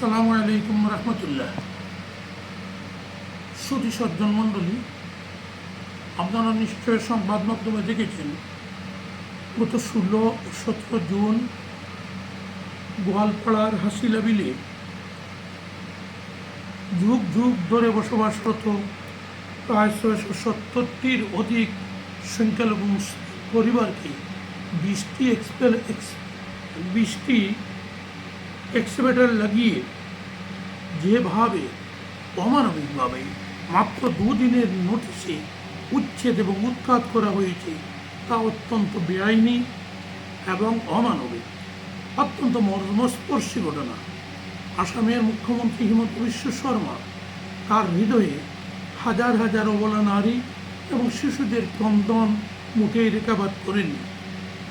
আসসালামু আলাইকুম রহমতুল্লাহ। সুধী সজ্জন মণ্ডলী, আপনারা নিশ্চয় সংবাদ মাধ্যমে দেখেছেন গত 16-17 জুন গোয়ালপাড়ার হাসিলা বিলে যুগ যুগ ধরে বসবাসরত প্রায় 670টির অধিক সংখ্যালঘু পরিবারকে 20টি এক্সকেভেটর লাগিয়ে যেভাবে অমানবিকভাবে মাত্র দুদিনের নোটিশে উচ্ছেদ এবং উৎখাত করা হয়েছে তা অত্যন্ত বেআইনি এবং অমানবিক, অত্যন্ত মর্মস্পর্শী ঘটনা। আসামের মুখ্যমন্ত্রী হিমন্ত বিশ্ব শর্মা তার হৃদয়ে হাজার হাজার অবলা নারী এবং শিশুদের ক্রন্দন মুখেই রেখাপাত করেননি।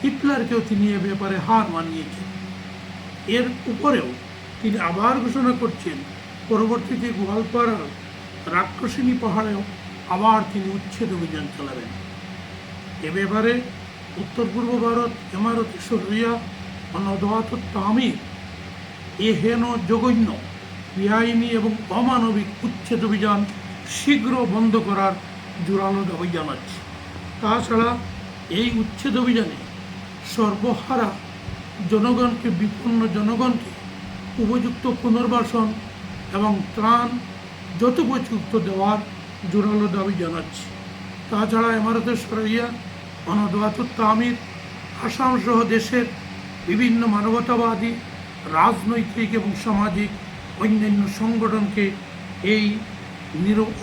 হিটলারকেও তিনি এ ব্যাপারে হার মানিয়েছেন। এর উপরেও তিনি আবার ঘোষণা করছেন পরবর্তীতে গোয়ালপাড়ার রাক্ষসিনী পাহাড়েও আবার তিনি উচ্ছেদ অভিযান চালাবেন। এ ব্যাপারে উত্তর পূর্ব ভারত ইমারত শরিয়া ও নদওয়াত তামির এ হেন জঘন্য বেআইনি এবং অমানবিক উচ্ছেদ অভিযান শীঘ্র বন্ধ করার জোরালো দাবি জানাচ্ছে। তাছাড়া এই উচ্ছেদ অভিযানে সর্বহারা জনগণকে, বিপন্ন জনগণকে উপযুক্ত পুনর্বাসন এবং ত্রাণ যথোপযুক্ত দেওয়ার জোরালো দাবি জানাচ্ছে। তাছাড়া ইমারতে শরিয়া ও নদওয়াত তামির আসাম সহ দেশের বিভিন্ন মানবতাবাদী, রাজনৈতিক এবং সামাজিক অন্যান্য সংগঠনকে এই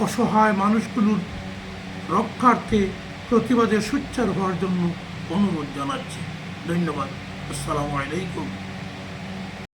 অসহায় মানুষগুলোর রক্ষার্থে প্রতিবাদে সোচ্চার হওয়ার জন্য অনুরোধ জানাচ্ছি। ধন্যবাদ। আসসালামু আলাইকুম।